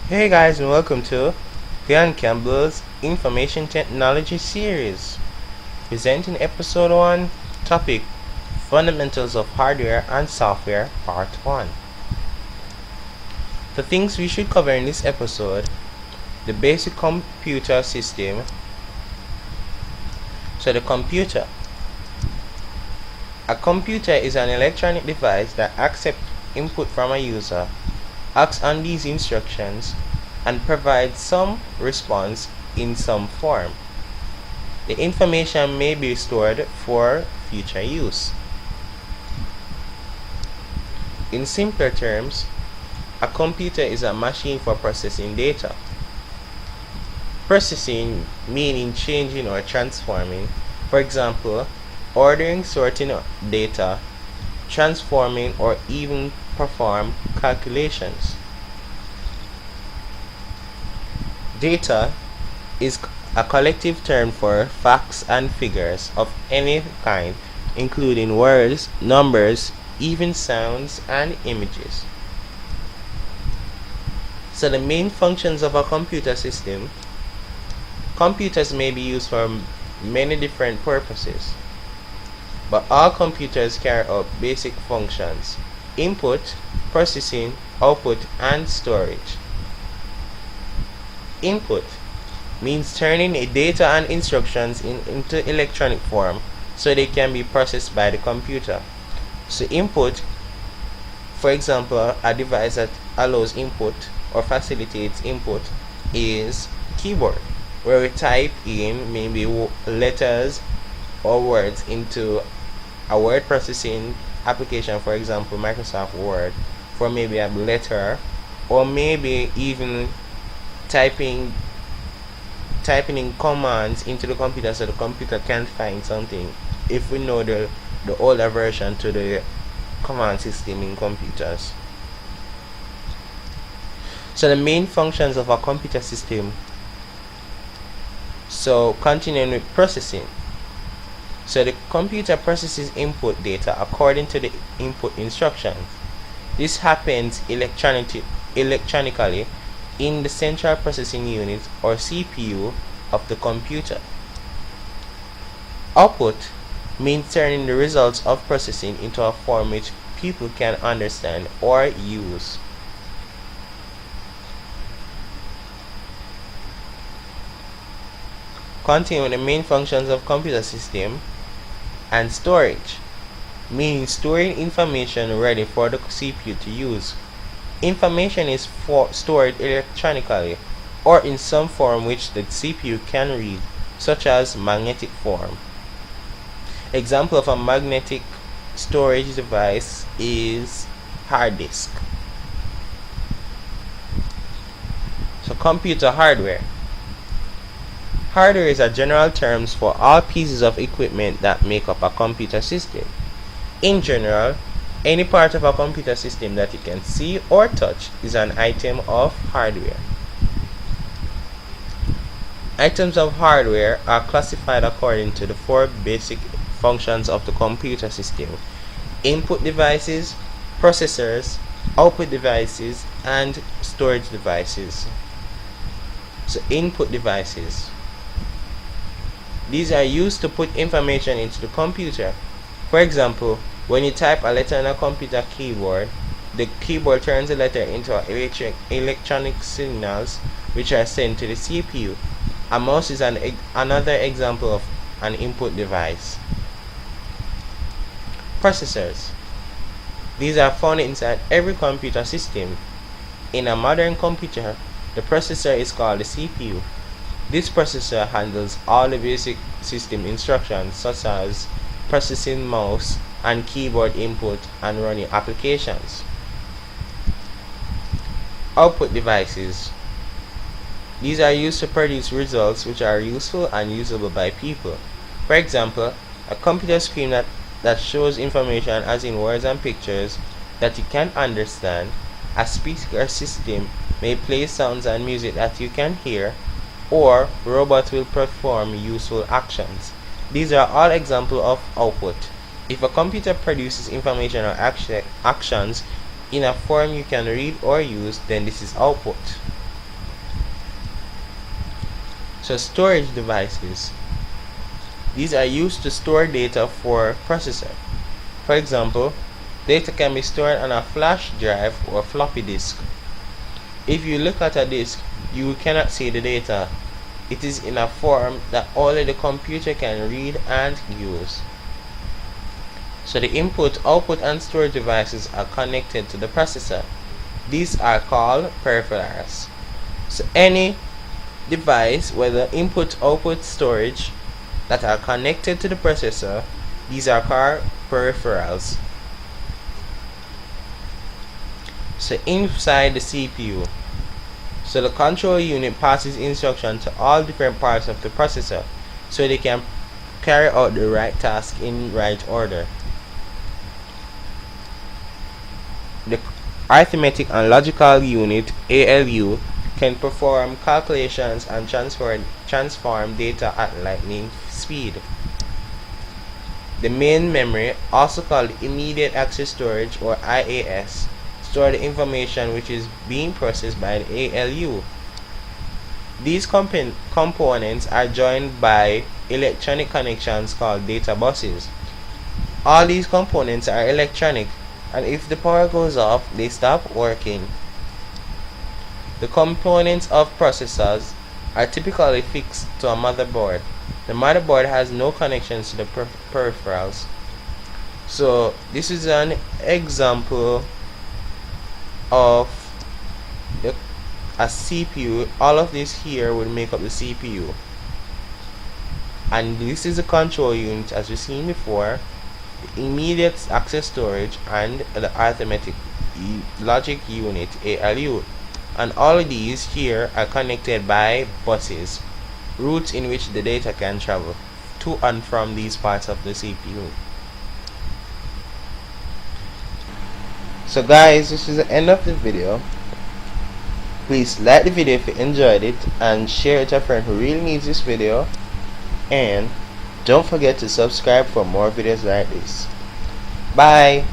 Hey guys, and welcome to Leon Campbell's Information Technology series, presenting episode 1, topic Fundamentals of Hardware and Software, part 1. The things we should cover in this episode: the basic computer system. So the computer. A computer is an electronic device that accepts input from a user, acts on these instructions, and provides some response in some form. The information may be stored for future use. In simpler terms, a computer is a machine for processing data. Processing meaning changing or transforming. For example, ordering, sorting data, transforming, or even perform calculations. Data is a collective term for facts and figures of any kind, including words, numbers, even sounds, and images. So the main functions of a computer system. Computers may be used for many different purposes, but all computers carry out basic functions: input, processing, output, and storage. Input means turning data and instructions into electronic form so they can be processed by the computer. So input, for example, a device that allows input or facilitates input is keyboard, where we type in maybe letters or words into a word processing application, for example Microsoft Word, for maybe a letter, or maybe even typing in commands into the computer so the computer can find something, if we know the older version to the command system in computers. So the main functions of a computer system. So continuing with processing. So the computer processes input data according to the input instructions. This happens electronically in the central processing unit or CPU of the computer. Output means turning the results of processing into a form which people can understand or use. Continuing the main functions of computer system. And storage, meaning storing information ready for the CPU to use. Information is stored electronically or in some form which the CPU can read, such as magnetic form. Example of a magnetic storage device is hard disk. So computer hardware. Hardware is a general term for all pieces of equipment that make up a computer system. In general, any part of a computer system that you can see or touch is an item of hardware. Items of hardware are classified according to the 4 basic functions of the computer system: input devices, processors, output devices, and storage devices. So input devices. These are used to put information into the computer. For example, when you type a letter on a computer keyboard, the keyboard turns the letter into electronic signals which are sent to the CPU. A mouse is another example of an input device. Processors. These are found inside every computer system. In a modern computer, the processor is called the CPU. This processor handles all the basic system instructions, such as processing mouse and keyboard input and running applications. Output devices. These are used to produce results which are useful and usable by people. For example, a computer screen that shows information as in words and pictures that you can understand. A speaker system may play sounds and music that you can hear, or robots will perform useful actions. These are all examples of output. If a computer produces information or actions in a form you can read or use, then this is output. So storage devices. These are used to store data for processor. For example, data can be stored on a flash drive or floppy disk. If you look at a disk, you cannot see the data. It is in a form that only the computer can read and use. So the input, output, and storage devices are connected to the processor. These are called peripherals. So any device, whether input, output, storage, that are connected to the processor, these are called peripherals. So inside the CPU, so the control unit passes instruction to all different parts of the processor so they can carry out the right task in right order. The arithmetic and logical unit, ALU, can perform calculations and transform data at lightning speed. The main memory, also called immediate access storage or IAS, store the information which is being processed by the ALU. These components are joined by electronic connections called data buses. All these components are electronic, and if the power goes off, they stop working. The components of processors are typically fixed to a motherboard. The motherboard has no connections to the peripherals. So this is an example of a CPU. All of this here will make up the CPU. And this is the control unit, as we've seen before, the immediate access storage, and the arithmetic logic unit, ALU. And all of these here are connected by buses, routes in which the data can travel to and from these parts of the CPU. So guys, this is the end of the video. Please like the video if you enjoyed it, and share it to a friend who really needs this video. And don't forget to subscribe for more videos like this. Bye.